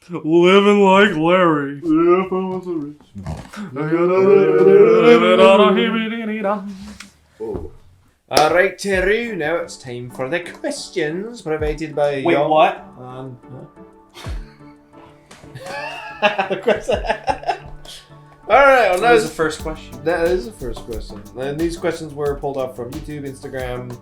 Living like Larry. If I was a rich man. Oh. Alright, Teru, now it's time for the questions provided by Wait, Young. what? The question. Alright, well, That was the first question. that is the first question. And these questions were pulled up from YouTube, Instagram,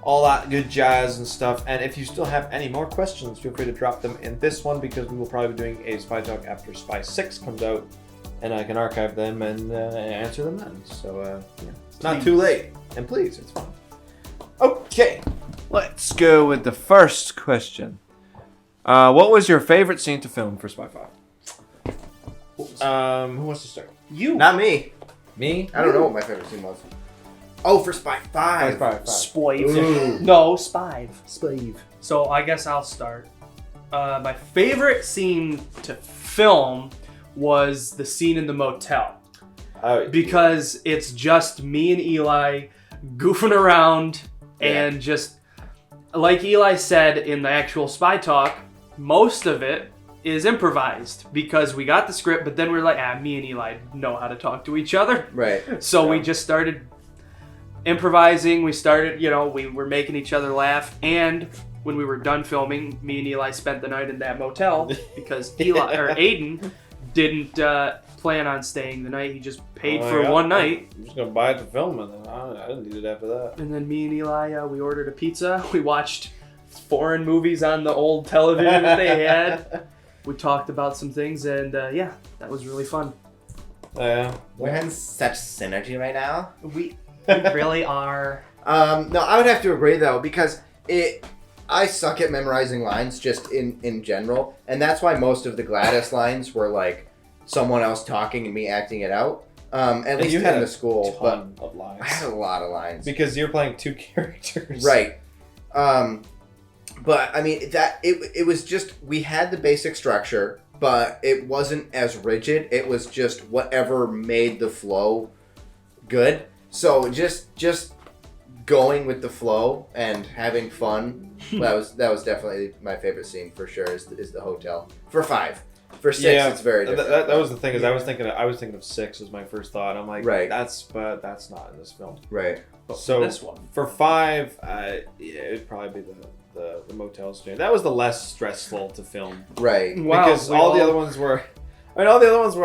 all that good jazz and stuff. And if you still have any more questions, feel free to drop them in this one because we will probably be doing a Spy Talk after Spy 6 comes out. And I can archive them and answer them then. So, yeah. It's not too late. And please, it's fun. Okay, let's go with the first question. What was your favorite scene to film for Spy 5? Who wants to start? You. Not me. Me? I don't know what my favorite scene was. Oh, for Spy 5. Spy 5. Spoive. No, Spive. Spive. So I guess I'll start. My favorite scene to film was the scene in the motel. Because it's just me and Eli goofing around and just, like Eli said in the actual Spy Talk, most of it is improvised because we got the script, but then we're like, me and Eli know how to talk to each other. Right. So we just started improvising. We started, we were making each other laugh. And when we were done filming, me and Eli spent the night in that motel because Aiden didn't plan on staying the night. He just paid for one night. I'm just going to buy it to film and then I didn't need it after that. And then me and Eli, we ordered a pizza. We watched foreign movies on the old television that they had. We talked about some things and that was really fun. Yeah. We're having such synergy right now. We really are. No, I would have to agree though, because I suck at memorizing lines just in general, and that's why most of the Gladys lines were like someone else talking and me acting it out. At least you had in a the school, ton but of lines. I had a lot of lines. Because you're playing two characters. Right. But I mean it was just, we had the basic structure, but it wasn't as rigid. It was just whatever made the flow good. So just going with the flow and having fun. that was definitely my favorite scene for sure. Is the hotel for 5. For 6, it's very different. That was the thing. Is I was thinking of 6 as my first thought. I'm like, right. That's not in this film. Right. But So this one. For 5, it'd probably be the motel scene. That was the less stressful to film. Right. Wow, Because all the other ones were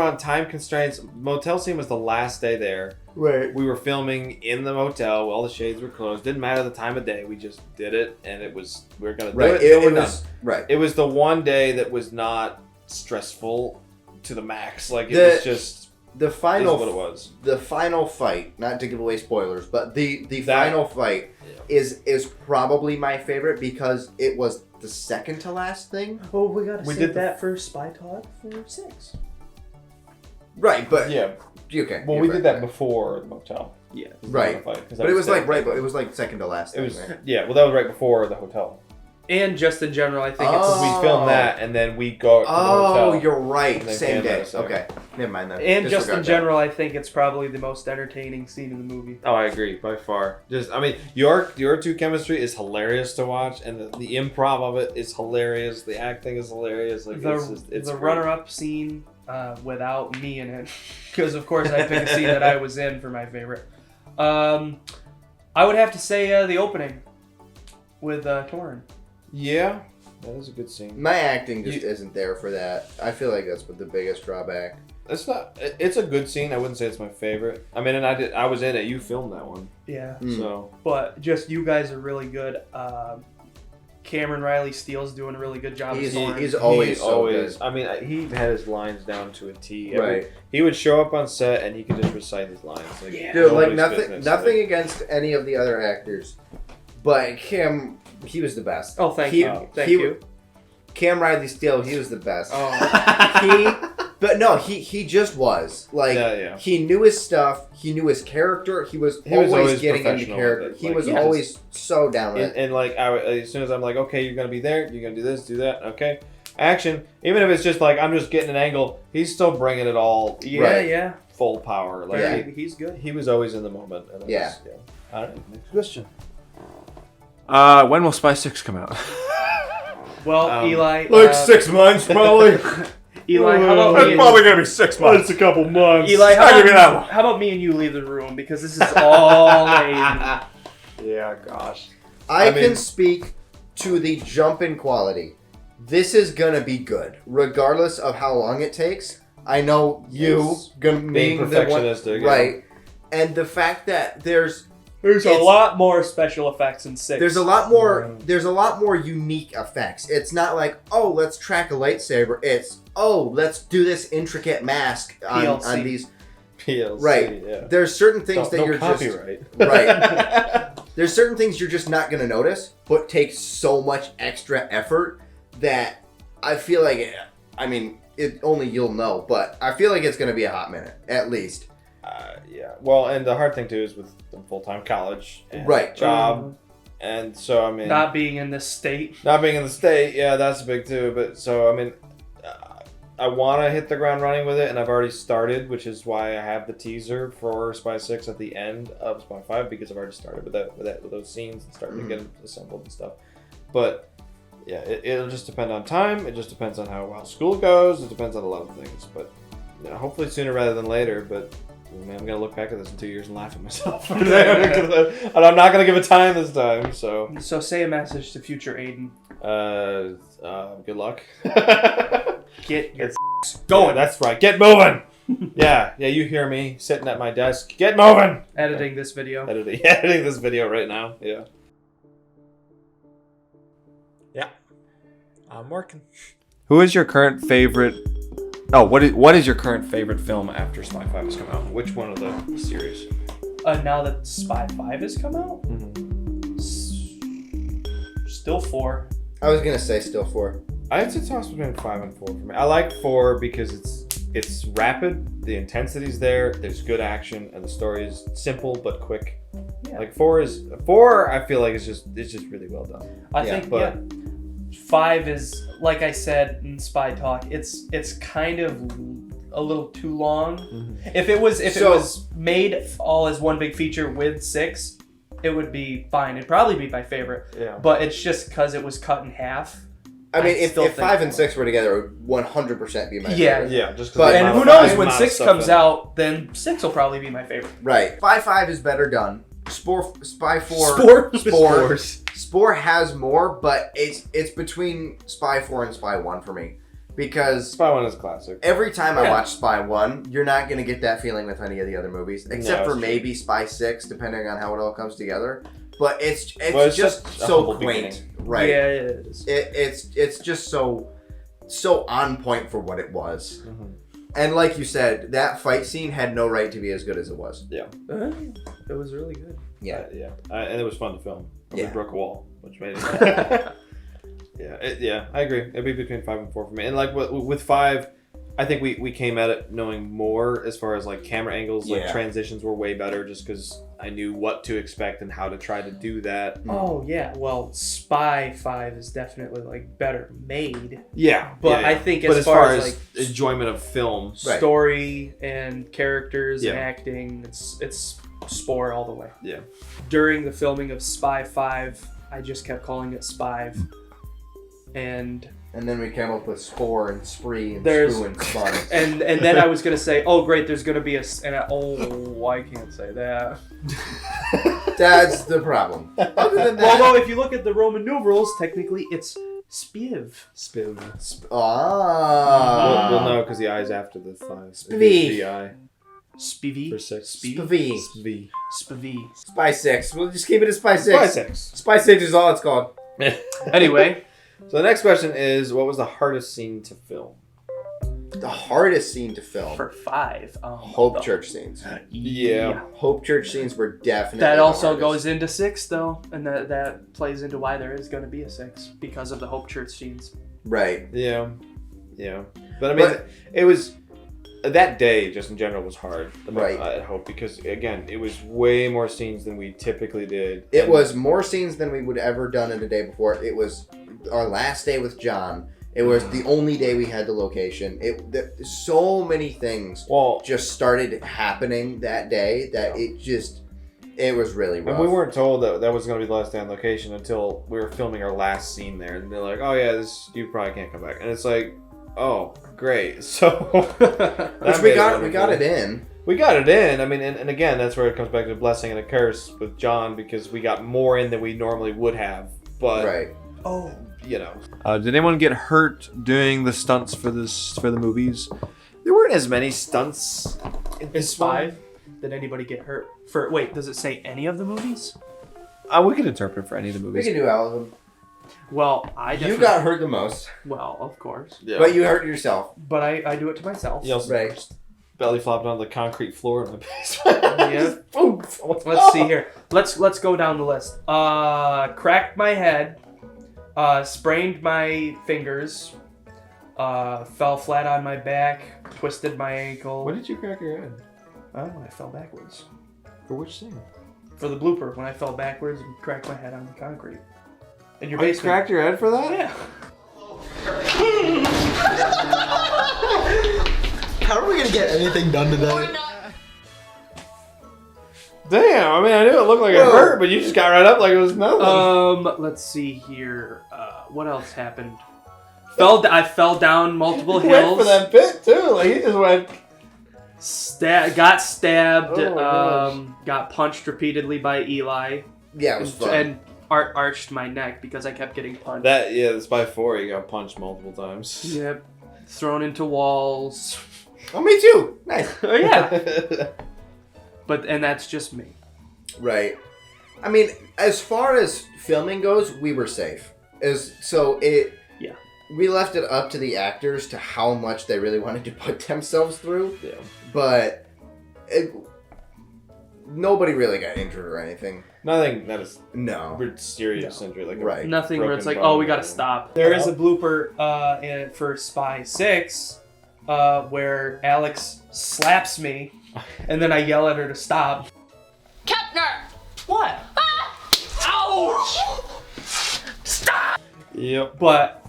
on time constraints. Motel scene was the last day there. Right. We were filming in the motel. All the shades were closed. Didn't matter the time of day. We just did it, and we were gonna do Right. it. It was right. It was the one day that was not stressful to the max. Like it was just the final. is what it was. The final fight. Not to give away spoilers, but the final fight is probably my favorite because it was the second to last thing. Oh, we gotta We save did that for Spy Talk for 6. Right, but Yeah. okay. Well, you're we right. did that before the motel. Yeah. Right. But it was like right, but it was like second to last. It was thing, right? yeah. Well, that was right before the hotel. And just in general, I think Oh. We filmed that, and then we go to the hotel. Oh, you're right. And then Same came day. in a second. Okay, never mind then. and just Disregard in that. general, I think it's probably the most entertaining scene in the movie. Oh, I agree by far. I mean, your two chemistry is hilarious to watch, and the improv of it is hilarious. The acting is hilarious. Like it's The great. runner-up scene without me in it, because of course I picked a scene that I was in for my favorite. I would have to say the opening with Torin. Yeah, that is a good scene. My acting just isn't there for that. I feel like that's the biggest drawback. It's not. It's a good scene. I wouldn't say it's my favorite. I mean, and I was in it. You filmed that one, Yeah, so but just you guys are really good. Cameron Riley Steele's doing a really good job. He's as Torin. he's always so good. I mean, he had his lines down to a T. Right. He would show up on set and he could just recite his lines. Like, Yeah. Dude, like nobody's nothing business. against any of the other actors, but Cam, he was the best. Oh, thank He- you. Thank he- you. Cam Riley Steele, he was the best. Oh. But no, he just was like Yeah. he knew his stuff. He knew his character. He was always always getting into professional character. with it. He Like, was yeah. always so down with it. And like, as soon as I'm like, okay, you're gonna be there. You're gonna do this, do that. Okay, action. Even if it's just like I'm just getting an angle, he's still bringing it all. Yeah, Right. yeah. Full power. Like Yeah. He's good. he was always in the moment. And it Yeah. was, All right. Next question. When will Spy 6 come out? Well, Eli. Like 6 months, probably. Eli, how about It's me? probably gonna be 6 months. It's a couple months. Eli, I'll give you that one. how about me and you leave the room because this is all Aiden. Yeah, gosh. I mean- can speak to the jump in quality. This is gonna be good, regardless of how long it takes. I know you It's gonna being being the one, perfectionistic, yeah. right? And the fact that There's a It's- lot more special effects in 6. there's a lot more unique effects. It's not like, oh, let's track a lightsaber. It's, oh, let's do this intricate mask on PLC. these. PLC, Right. yeah. There's certain things that no you're copyright. just right. There's certain things you're just not gonna notice, but take so much extra effort that I feel like, I mean, it only you'll know, but I feel like it's gonna be a hot minute at least. Yeah. Well, and the hard thing too is with the full-time college and Right. job, and so I mean, Not being in this state. not being in the state, yeah, that's big too. But so I mean, I want to hit the ground running with it, and I've already started, which is why I have the teaser for Spy 6 at the end of Spy 5 because I've already started with those scenes and starting to get them assembled and stuff. But yeah, it'll just depend on time. It just depends on how well school goes. It depends on a lot of things. But you know, hopefully sooner rather than later. But man, I'm gonna look back at this in 2 years and laugh at myself. And I'm not gonna give it time this time. So say a message to future Aiden. good luck. Get your Going. Yeah, that's right. Get moving. yeah. You hear me sitting at my desk. Get moving. editing this video. Editing this video right now. Yeah. Yeah. I'm working. Who is your current favorite? Oh, what is your current favorite film after Spy 5 has come out? Which one of the series? Now that Spy 5 has come out, still 4. I was gonna say still 4. I'd say toss between 5 and 4 for me. I like 4 because it's rapid, the intensity's there, there's good action, and the story is simple but quick. Yeah. Like 4 I feel like it's just really well done. I think but 5 is, like I said in Spy Talk, it's kind of a little too long. If it was made all as one big feature with 6, it would be fine. It'd probably be my favorite. Yeah. But it's just because it was cut in half. I mean, if still think 5 and 6 were together, it would 100% be my Yeah. favorite. Yeah, just But- And who knows, when 6 comes out, then 6 will probably be my favorite. Right. Spy 5 is better done. Spy 4. Spore has more, but it's between Spy 4 and Spy 1 for me. Because Spy 1 is classic. every time I watch Spy 1, you're not going to get that feeling with any of the other movies. Except for it's true. maybe Spy 6, depending on how it all comes together. But it's just just a so humble quaint. beginning. Right. Yeah, it is. It's just so on point for what it was. Mhm. And like you said, that fight scene had no right to be as good as it was. It was really good. Yeah. And it was fun to film. Yeah. We broke a wall, which made it. I agree. It'd be between 5 and 4 for me. And like with 5, I think we came at it knowing more as far as like camera angles, like Yeah. transitions were way better, just because I knew what to expect and how to try to do that. Oh, yeah. Well, Spy 5 is definitely, like, better made. Yeah, But I think but as far as, like, enjoyment of film, Right. story and characters and Yeah. acting, it's Spore all the way. Yeah. During the filming of Spy 5, I just kept calling it Spy. And And then we came up with Spore and Spree and There's- Spoo and Spun. and then I was gonna say, oh great, there's gonna be I can't say that. That's the problem. Other than that, Although if you look at the Roman numerals, technically it's Spiv. Spiv. Ah. We'll know because the I is after the 5. Spivy. The I Spivy. for 6. Spivy. Spivy. Spivy. Spy 6. We'll just keep it as Spy 6. Spy 6. Spy 6 is all it's called. Anyway, So the next question is, what was the hardest scene to film? The hardest scene to film. for 5, Hope Church scenes. Yeah. Hope Church scenes were definitely That the also hardest. goes into 6 though, and that plays into why there is going to be a 6 because of the Hope Church scenes. Right. Yeah. But I mean, it was that day just in general was hard. Right. I hope because again, it was way more scenes than we typically did. It And- was more scenes than we would ever done in a day before. It was our last day with John. It was the only day we had the location. So many things well. just started happening that day that it just It was really rough. And we weren't told that was going to be the last day on location until we were filming our last scene there. And they're like, oh yeah, you probably can't come back. And it's like, oh, great. So Which we got it in. We got it in. I mean, and again, that's where it comes back to a blessing and a curse with John, because we got more in than we normally would have. But right. Oh, you know. Did anyone get hurt doing the stunts for the movies? There weren't as many stunts in it's 5. Did anybody get hurt? Wait, does it say any of the movies? We could interpret for any of the movies. We can do all of them. Well, I definitely... You got hurt the most. Well, of course. Yeah. But you hurt yourself. But I do it to myself. You also right. Belly flopped on the concrete floor in the basement. Yeah. Let's see here. Let's go down the list. Cracked my head. Sprained my fingers. Fell flat on my back. Twisted my ankle. When did you crack your head? When I fell backwards. For which scene? For the blooper, when I fell backwards and cracked my head on the concrete. In your You basement. cracked your head for that? Yeah. How are we gonna get anything done today? Damn, I mean, I knew it looked like it hurt, but you just got right up like it was nothing. Let's see here. What else happened? I fell down multiple He hills. went for that bit too. Like he just went. Got stabbed. Oh my gosh. Got punched repeatedly by Eli. Yeah, it was fun. And arched my neck because I kept getting punched. That's by 4. He got punched multiple times. Yep. Thrown into walls. Oh, me too. Nice. Oh yeah. And that's just me. Right. I mean, as far as filming goes, we were safe. Yeah. We left it up to the actors to how much they really wanted to put themselves through. Yeah. But nobody really got injured or anything. Nothing that is serious injury. Like right. Nothing where it's like, bone we gotta stop. There is a blooper for Spy 6 where Alex slaps me and then I yell at her to stop. Kepner! What? Ouch! Stop! Yep. But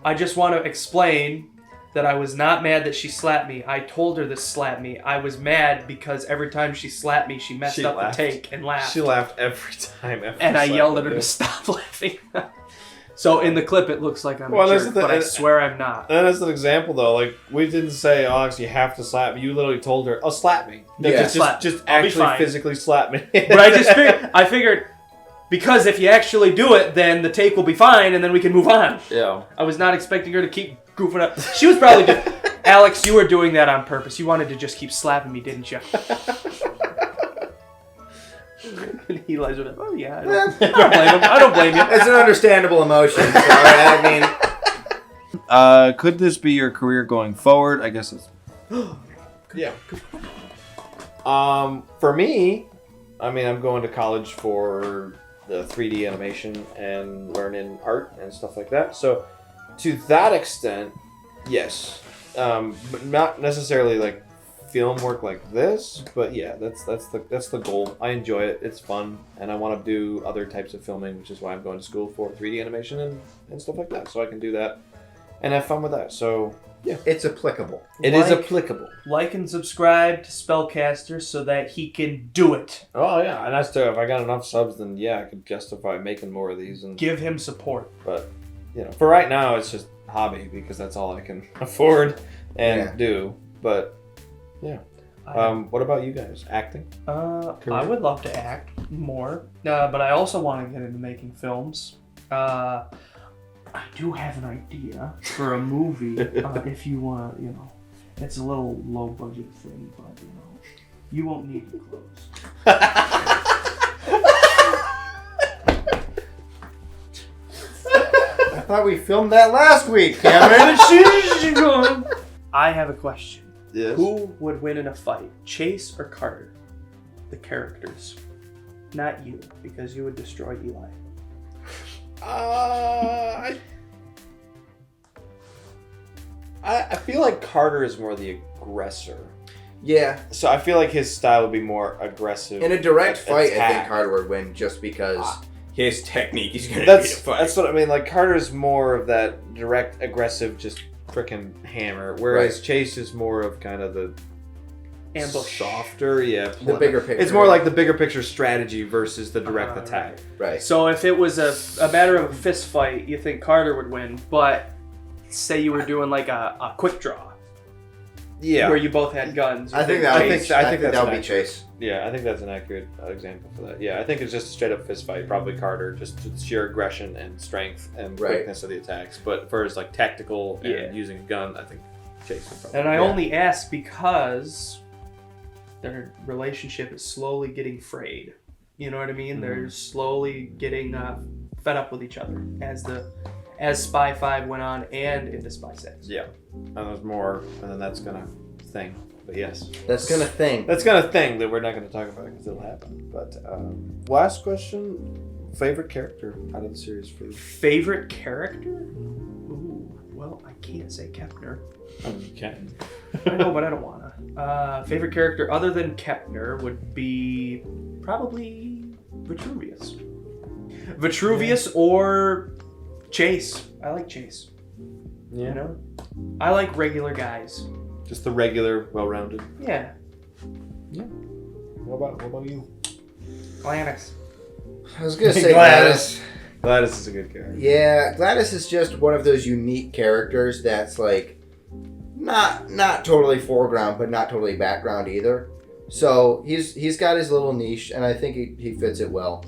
I just want to explain that I was not mad that she slapped me. I told her to slap me. I was mad because every time she slapped me, she messed up laughed. the take and laughed. She laughed every time. And I yelled at her to stop laughing. So in the clip, it looks like I'm a jerk, but I swear I'm not. And as an example, though, like we didn't say, Alex, you have to slap me. You literally told her, slap me. Yeah. Just actually physically slap me. But I figured, because if you actually do it, then the take will be fine, and then we can move on. Yeah. I was not expecting her to keep goofing up. She was probably just, Alex, you were doing that on purpose. You wanted to just keep slapping me, didn't you? And Eli's like, oh yeah, I don't blame him. I don't blame you. It's an understandable emotion. So, I mean, could this be your career going forward? I guess it's. Yeah. For me, I mean, I'm going to college for the 3D animation and learning art and stuff like that. So, to that extent, yes, but not necessarily like film work like this. But yeah, that's the goal. I enjoy it. It's fun, and I want to do other types of filming, which is why I'm going to school for 3D animation and stuff like that. So I can do that and have fun with that. So yeah, it's applicable. It is applicable. Like and subscribe to Spellcaster so that he can do it. Oh yeah, and that's too. If I got enough subs, then yeah, I could justify making more of these and give him support. But you know, for right now, it's just hobby because that's all I can afford and do. But yeah. What about you guys? Acting? I would love to act more, but I also want to get into making films. I do have an idea for a movie. If you want, it's a little low budget thing, but you won't need the clothes. I thought we filmed that last week, Cameron. I have a question. Yes. Who would win in a fight, Chase or Carter? The characters, not you, because you would destroy Eli. I feel like Carter is more the aggressor. Yeah. So I feel like his style would be more aggressive. In a direct fight, attack. I think Carter would win just because his technique is going to beat a fight. That's what I mean. Like Carter's more of that direct, aggressive, just freaking hammer, whereas Chase is more of kind of the ambush. Softer, yeah. The bigger picture. It's more like the bigger picture strategy versus the direct attack. Right. So if it was a matter of a fist fight, you think Carter would win, but say you were doing like a quick draw. Yeah. Where you both had guns. I think that would be Chase. Yeah, I think that's an accurate example for that. Yeah, I think it's just a straight up fist fight. Probably Carter, just sheer aggression and strength and quickness of the attacks. But for his like tactical and using a gun, I think Chase would probably. And I only ask because their relationship is slowly getting frayed. You know what I mean? They're slowly getting fed up with each other as Spy 5 went on and into Spy 6. Yeah, and there's more, and then that's gonna thing. But yes, That's gonna thing. that's gonna thing that we're not gonna talk about because it'll happen. But last question: favorite character out of the series for you? Favorite character? Ooh, well, I can't say Kepner. You can. I know, but I don't wanna. Favorite character other than Kepner would be probably Vitruvius. Vitruvius or Chase. I like Chase. Yeah. You know? I like regular guys. Just the regular, well-rounded. Yeah. Yeah. What about you? Gladys. I was gonna say Gladys. Gladys is a good character. Yeah, Gladys is just one of those unique characters that's like not totally foreground, but not totally background either. So he's got his little niche, and I think he fits it well.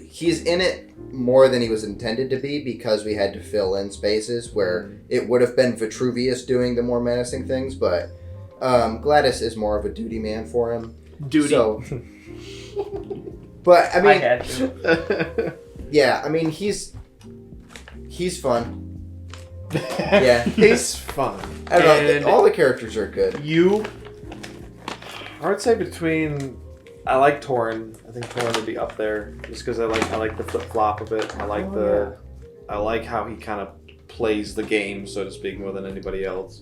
He's in it more than he was intended to be because we had to fill in spaces where it would have been Vitruvius doing the more menacing things, but Gladys is more of a duty man for him. Duty. So, but I mean, I had to. yeah, I mean he's fun. Yeah, He's fun. I don't know. And All the characters are good. You. I would say I like Torin. I think Torin would be up there just because I like the flip flop of it. I like how he kind of plays the game, so to speak, more than anybody else.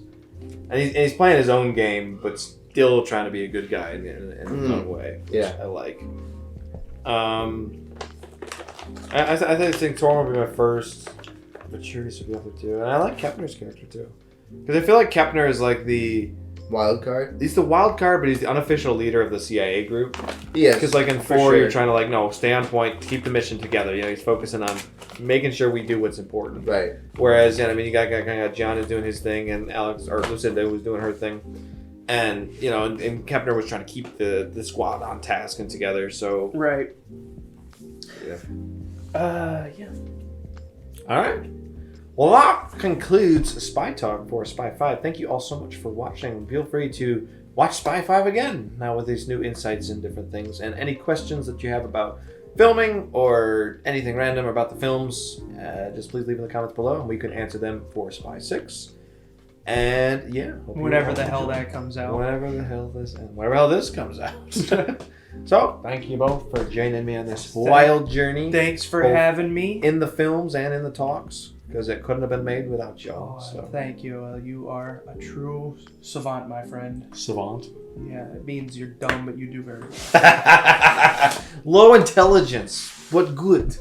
And he's playing his own game, but still trying to be a good guy in his own way. Which Yeah, I like. I think Torin would be my first. But Curious would be up there too, and I like Kepner's character too, because I feel like Kepner is like wild card. He's the wild card, but he's the unofficial leader of the CIA group. Yes, Because like in 4, sure. you're trying to stay on point, keep the mission together. You know, he's focusing on making sure we do what's important. Right. Whereas, you got John is doing his thing, and Lucinda was doing her thing, and and Kepner was trying to keep the squad on task and together. So Right. yeah. Yeah. All right. Well, that concludes Spy Talk for Spy 5. Thank you all so much for watching. Feel free to watch Spy 5 again now with these new insights and different things. And any questions that you have about filming or anything random about the films, just please leave in the comments below and we can answer them for Spy 6. And yeah. Whenever the hell that comes out. Whenever the hell this comes out. So, thank you both for joining me on this wild journey. Thanks for both having me. in the films and in the talks. Because it couldn't have been made without y'all. Oh, So. thank you. You are a true savant, my friend. Savant. Yeah, it means you're dumb, but you do very well. Low intelligence, but good.